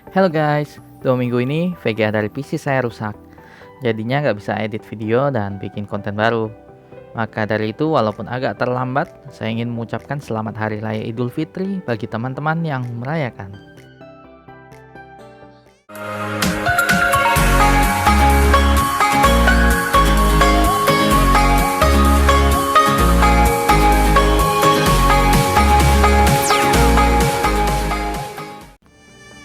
Halo guys, 2 minggu ini VGA dari PC saya rusak. Jadinya nggak bisa edit video dan bikin konten baru. Maka dari itu, walaupun agak terlambat, saya ingin mengucapkan selamat Hari Raya Idul Fitri bagi teman-teman yang merayakan.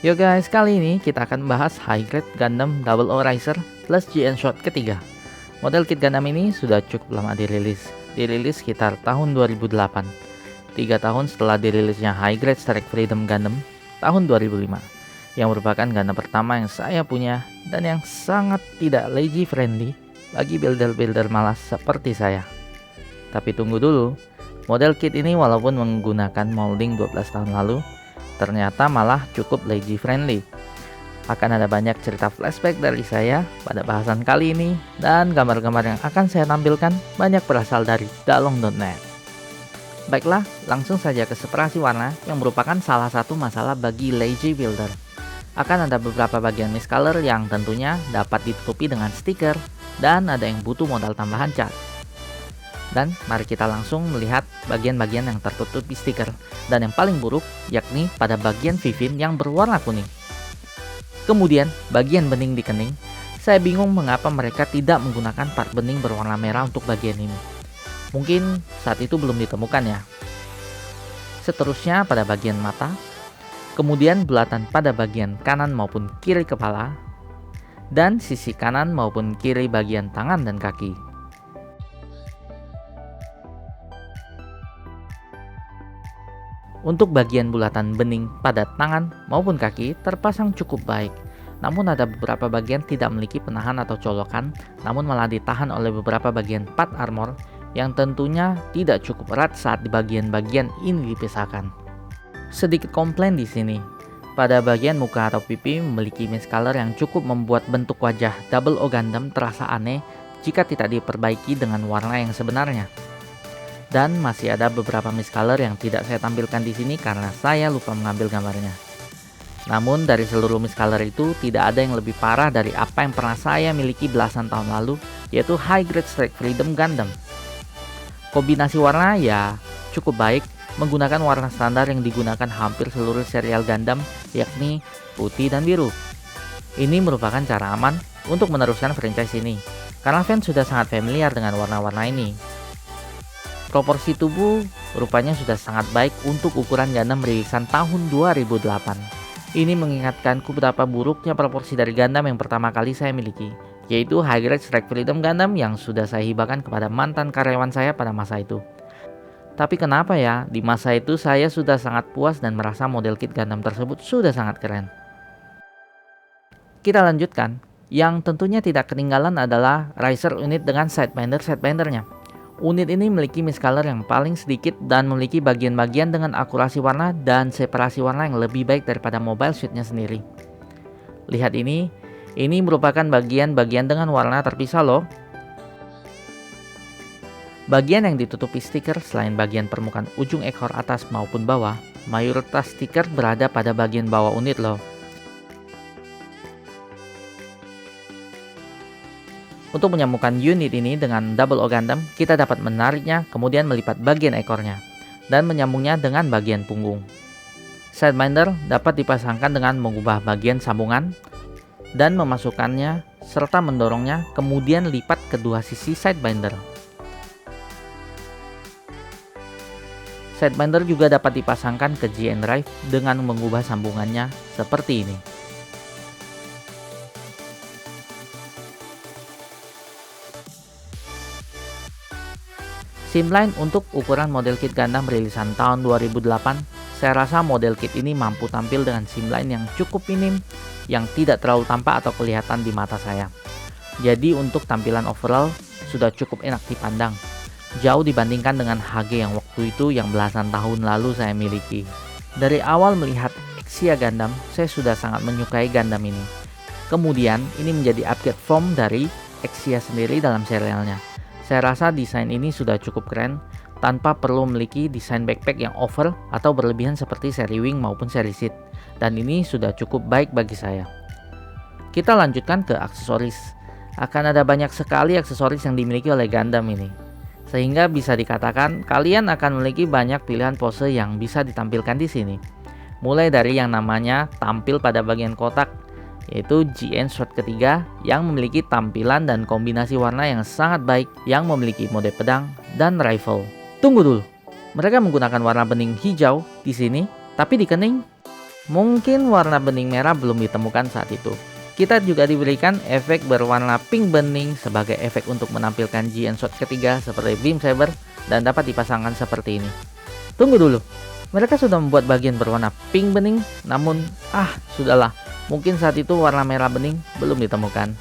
Yo guys, kali ini kita akan membahas High Grade Gundam Double O Riser plus GN Shot ketiga. Model kit Gundam ini sudah cukup lama dirilis sekitar tahun 2008, 3 tahun setelah dirilisnya High Grade Strike Freedom Gundam tahun 2005, yang merupakan Gundam pertama yang saya punya dan yang sangat tidak lazy friendly bagi builder-builder malas seperti saya. Tapi tunggu dulu, model kit ini walaupun menggunakan molding 12 tahun lalu, ternyata malah cukup lazy friendly. Akan ada banyak cerita flashback dari saya pada bahasan kali ini, dan gambar-gambar yang akan saya tampilkan banyak berasal dari dalong.net. Baiklah, langsung saja ke separasi warna yang merupakan salah satu masalah bagi lazy builder. Akan ada beberapa bagian miscolor yang tentunya dapat ditutupi dengan stiker, dan ada yang butuh modal tambahan cat. Dan mari kita langsung melihat bagian-bagian yang tertutupi stiker, dan yang paling buruk yakni pada bagian vivin yang berwarna kuning. Kemudian bagian bening di kening, saya bingung mengapa mereka tidak menggunakan part bening berwarna merah untuk bagian ini. Mungkin saat itu belum ditemukan ya. Seterusnya pada bagian mata, kemudian bulatan pada bagian kanan maupun kiri kepala, dan sisi kanan maupun kiri bagian tangan dan kaki. Untuk bagian bulatan bening pada tangan maupun kaki terpasang cukup baik. Namun ada beberapa bagian tidak memiliki penahan atau colokan, namun malah ditahan oleh beberapa bagian part armor yang tentunya tidak cukup erat saat di bagian-bagian ini dipisahkan. Sedikit komplain di sini. Pada bagian muka atau pipi memiliki miscolor yang cukup membuat bentuk wajah Double O Gundam terasa aneh jika tidak diperbaiki dengan warna yang sebenarnya. Dan masih ada beberapa miscolor yang tidak saya tampilkan di sini karena saya lupa mengambil gambarnya. Namun dari seluruh miscolor itu tidak ada yang lebih parah dari apa yang pernah saya miliki belasan tahun lalu, yaitu High Grade Strike Freedom Gundam. Kombinasi warna ya cukup baik, menggunakan warna standar yang digunakan hampir seluruh serial Gundam, yakni putih dan biru. Ini merupakan cara aman untuk meneruskan franchise ini, karena fans sudah sangat familiar dengan warna-warna ini. Proporsi tubuh rupanya sudah sangat baik untuk ukuran Gundam rilisan tahun 2008. Ini mengingatkanku betapa buruknya proporsi dari Gundam yang pertama kali saya miliki, yaitu High Grade Strike Freedom Gundam yang sudah saya hibahkan kepada mantan karyawan saya pada masa itu. Tapi kenapa ya, di masa itu saya sudah sangat puas dan merasa model kit Gundam tersebut sudah sangat keren. Kita lanjutkan, yang tentunya tidak ketinggalan adalah Riser unit dengan sidebinder-sidebinder-nya. Unit ini memiliki miscolor yang paling sedikit dan memiliki bagian-bagian dengan akurasi warna dan separasi warna yang lebih baik daripada mobile suit-nya sendiri. Lihat ini merupakan bagian-bagian dengan warna terpisah loh. Bagian yang ditutupi stiker selain bagian permukaan ujung ekor atas maupun bawah, mayoritas stiker berada pada bagian bawah unit loh. Untuk menyambungkan unit ini dengan Double O Gundam, kita dapat menariknya kemudian melipat bagian ekornya dan menyambungnya dengan bagian punggung. Sidebinder dapat dipasangkan dengan mengubah bagian sambungan dan memasukkannya serta mendorongnya kemudian lipat kedua sisi sidebinder. Sidebinder juga dapat dipasangkan ke GN Drive dengan mengubah sambungannya seperti ini. Simline untuk ukuran model kit Gundam rilisan tahun 2008, saya rasa model kit ini mampu tampil dengan simline yang cukup minim, yang tidak terlalu tampak atau kelihatan di mata saya. Jadi untuk tampilan overall sudah cukup enak dipandang, jauh dibandingkan dengan HG yang waktu itu yang belasan tahun lalu saya miliki. Dari awal melihat Exia Gundam, saya sudah sangat menyukai Gundam ini. Kemudian ini menjadi upgrade form dari Exia sendiri dalam serialnya. Saya rasa desain ini sudah cukup keren tanpa perlu memiliki desain backpack yang over atau berlebihan seperti seri Wing maupun seri Seed. Dan ini sudah cukup baik bagi saya. Kita lanjutkan ke aksesoris. Akan ada banyak sekali aksesoris yang dimiliki oleh Gundam ini, sehingga bisa dikatakan kalian akan memiliki banyak pilihan pose yang bisa ditampilkan di sini. Mulai dari yang namanya tampil pada bagian kotak, yaitu GN Sword ketiga yang memiliki tampilan dan kombinasi warna yang sangat baik, yang memiliki mode pedang dan rifle. Tunggu dulu, mereka menggunakan warna bening hijau di sini, tapi di kening mungkin warna bening merah belum ditemukan saat itu. Kita juga diberikan efek berwarna pink bening sebagai efek untuk menampilkan GN Sword ketiga seperti Beam Saber dan dapat dipasangkan seperti ini. Tunggu dulu, mereka sudah membuat bagian berwarna pink bening, namun sudahlah, mungkin saat itu warna merah bening belum ditemukan.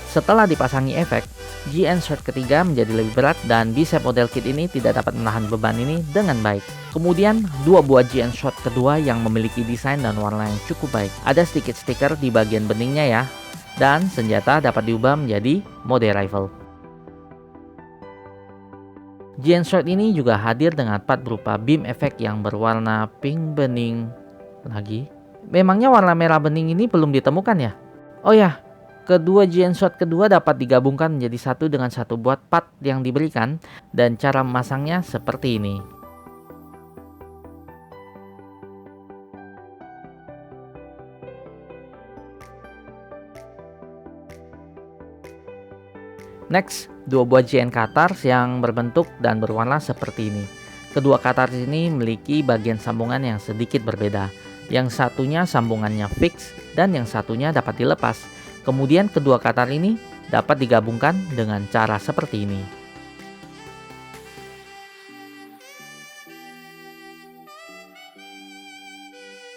Setelah dipasangi efek, GN Sword ketiga menjadi lebih berat dan bicep model kit ini tidak dapat menahan beban ini dengan baik. Kemudian, dua buah GN Sword kedua yang memiliki desain dan warna yang cukup baik. Ada sedikit stiker di bagian beningnya ya, dan senjata dapat diubah menjadi mode rifle. GN Sword ini juga hadir dengan part berupa beam effect yang berwarna pink bening lagi. Memangnya warna merah bening ini belum ditemukan ya? Oh ya, kedua GN Sword kedua dapat digabungkan menjadi satu dengan satu buat part yang diberikan, dan cara memasangnya seperti ini. Next, dua buah GN Katars yang berbentuk dan berwarna seperti ini. Kedua Katars ini memiliki bagian sambungan yang sedikit berbeda. Yang satunya sambungannya fix dan yang satunya dapat dilepas. Kemudian kedua Katars ini dapat digabungkan dengan cara seperti ini.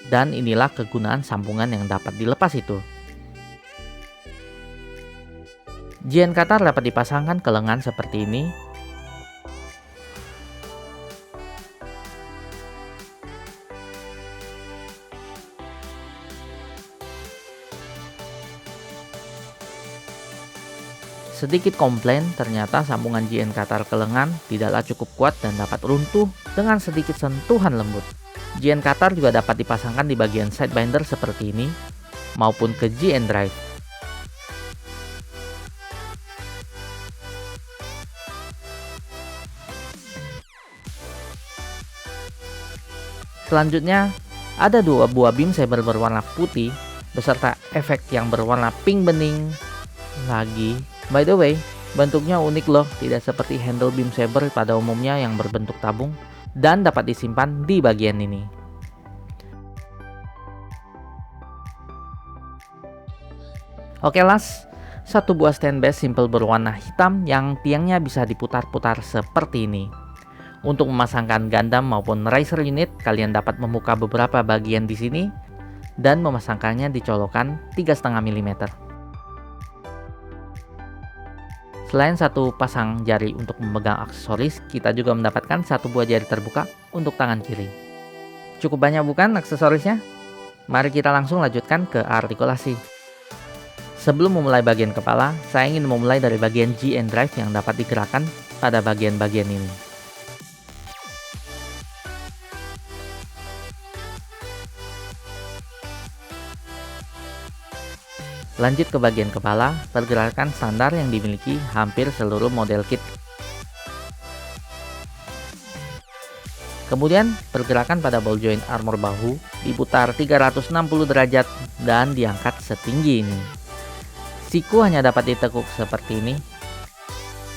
Dan inilah kegunaan sambungan yang dapat dilepas itu. GN Katars dapat dipasangkan ke lengan seperti ini. Sedikit komplain, ternyata sambungan GN Katars ke lengan tidaklah cukup kuat dan dapat runtuh dengan sedikit sentuhan lembut. GN Katars juga dapat dipasangkan di bagian sidebinder seperti ini, maupun ke GN Drive. Selanjutnya, ada dua buah beam saber berwarna putih beserta efek yang berwarna pink bening lagi. By the way, bentuknya unik loh, tidak seperti handle beam saber pada umumnya yang berbentuk tabung dan dapat disimpan di bagian ini. Oke last, satu buah stand base simple berwarna hitam yang tiangnya bisa diputar-putar seperti ini. Untuk memasangkan Gundam maupun Riser unit, kalian dapat membuka beberapa bagian di sini dan memasangkannya di colokan 3,5 mm. Selain satu pasang jari untuk memegang aksesoris, kita juga mendapatkan satu buah jari terbuka untuk tangan kiri. Cukup banyak bukan aksesorisnya? Mari kita langsung lanjutkan ke artikulasi. Sebelum memulai bagian kepala, saya ingin memulai dari bagian GN Drive yang dapat digerakkan pada bagian-bagian ini. Lanjut ke bagian kepala, pergerakan standar yang dimiliki hampir seluruh model kit. Kemudian, pergerakan pada ball joint armor bahu diputar 360 derajat dan diangkat setinggi ini. Siku hanya dapat ditekuk seperti ini.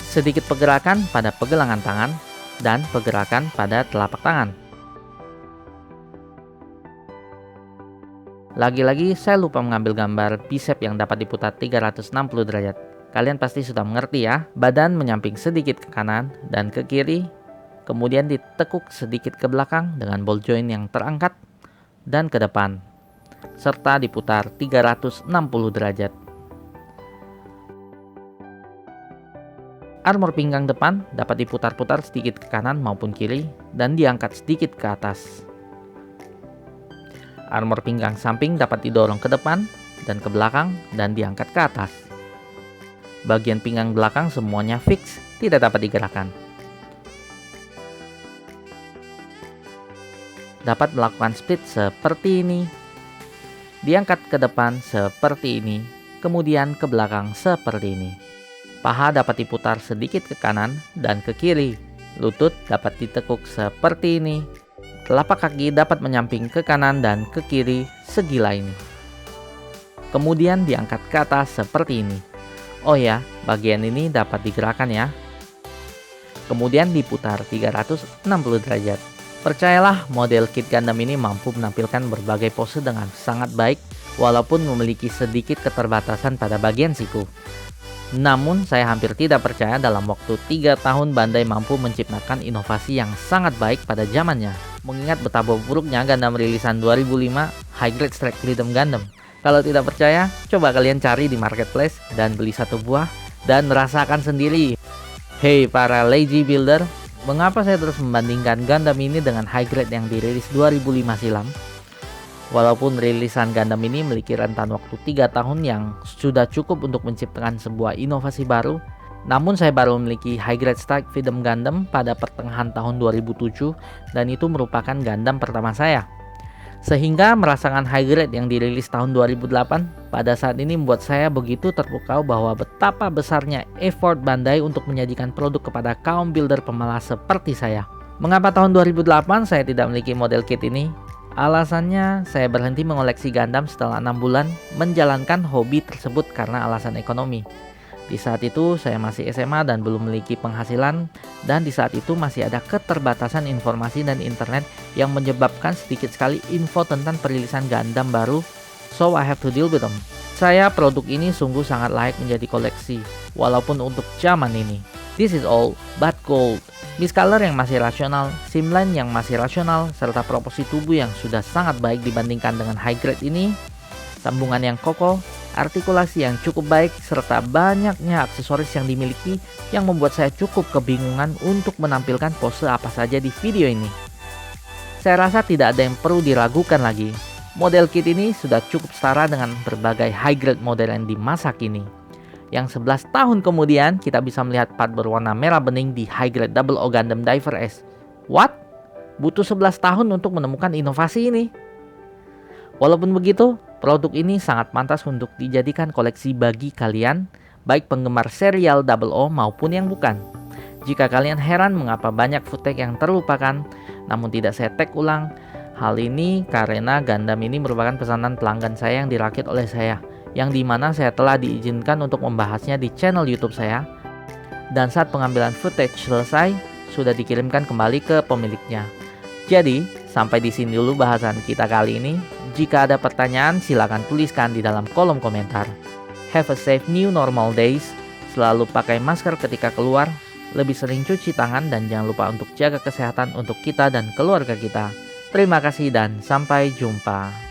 Sedikit pergerakan pada pegelangan tangan dan pergerakan pada telapak tangan. Lagi-lagi saya lupa mengambil gambar bicep yang dapat diputar 360 derajat. Kalian pasti sudah mengerti ya. Badan menyamping sedikit ke kanan dan ke kiri, kemudian ditekuk sedikit ke belakang dengan ball joint yang terangkat dan ke depan, serta diputar 360 derajat. Armor pinggang depan dapat diputar-putar sedikit ke kanan maupun kiri dan diangkat sedikit ke atas. Armor pinggang samping dapat didorong ke depan dan ke belakang dan diangkat ke atas. Bagian pinggang belakang semuanya fix, tidak dapat digerakkan. Dapat melakukan split seperti ini. Diangkat ke depan seperti ini, kemudian ke belakang seperti ini. Paha dapat diputar sedikit ke kanan dan ke kiri. Lutut dapat ditekuk seperti ini. Telapak kaki dapat menyamping ke kanan dan ke kiri segila ini. Kemudian diangkat ke atas seperti ini. Oh ya, bagian ini dapat digerakkan ya. Kemudian diputar 360 derajat. Percayalah, model kit Gundam ini mampu menampilkan berbagai pose dengan sangat baik walaupun memiliki sedikit keterbatasan pada bagian siku. Namun, saya hampir tidak percaya dalam waktu 3 tahun Bandai mampu menciptakan inovasi yang sangat baik pada zamannya. Mengingat betapa buruknya Gundam rilisan 2005 High Grade Strike Freedom Gundam. Kalau tidak percaya, coba kalian cari di marketplace dan beli satu buah dan merasakan sendiri. Hey para lazy builder, mengapa saya terus membandingkan Gundam ini dengan High Grade yang dirilis 2005 silam? Walaupun rilisan Gundam ini memiliki rentan waktu 3 tahun yang sudah cukup untuk menciptakan sebuah inovasi baru, namun saya baru memiliki High Grade Strike Freedom Gundam pada pertengahan tahun 2007 dan itu merupakan Gundam pertama saya. Sehingga merasakan High Grade yang dirilis tahun 2008 pada saat ini membuat saya begitu terpukau bahwa betapa besarnya effort Bandai untuk menyajikan produk kepada kaum builder pemalas seperti saya. Mengapa tahun 2008 saya tidak memiliki model kit ini? Alasannya, saya berhenti mengoleksi Gundam setelah 6 bulan menjalankan hobi tersebut karena alasan ekonomi. Di saat itu saya masih SMA dan belum memiliki penghasilan, dan di saat itu masih ada keterbatasan informasi dan internet yang menyebabkan sedikit sekali info tentang perilisan Gundam baru, so I have to deal with them. Saya produk ini sungguh sangat layak menjadi koleksi, walaupun untuk zaman ini. This is all but gold. Miscolor yang masih rasional, simline yang masih rasional, serta proporsi tubuh yang sudah sangat baik dibandingkan dengan high grade ini, sambungan yang kokoh, artikulasi yang cukup baik, serta banyaknya aksesoris yang dimiliki yang membuat saya cukup kebingungan untuk menampilkan pose apa saja di video ini. Saya rasa tidak ada yang perlu diragukan lagi. Model kit ini sudah cukup setara dengan berbagai high grade model yang di masa kini. Yang 11 tahun kemudian kita bisa melihat part berwarna merah bening di High Grade Double O Gundam Diver S. What? Butuh 11 tahun untuk menemukan inovasi ini? Walaupun begitu, produk ini sangat pantas untuk dijadikan koleksi bagi kalian, baik penggemar serial Double O maupun yang bukan. Jika kalian heran mengapa banyak footage yang terlupakan, namun tidak saya tag ulang, hal ini karena Gundam ini merupakan pesanan pelanggan saya yang dirakit oleh saya, yang dimana saya telah diizinkan untuk membahasnya di channel YouTube saya, dan saat pengambilan footage selesai sudah dikirimkan kembali ke pemiliknya. Jadi sampai di sini dulu bahasan kita kali ini. Jika ada pertanyaan silakan tuliskan di dalam kolom komentar. Have a safe new normal days. Selalu pakai masker ketika keluar, lebih sering cuci tangan, dan jangan lupa untuk jaga kesehatan untuk kita dan keluarga kita. Terima kasih dan sampai jumpa.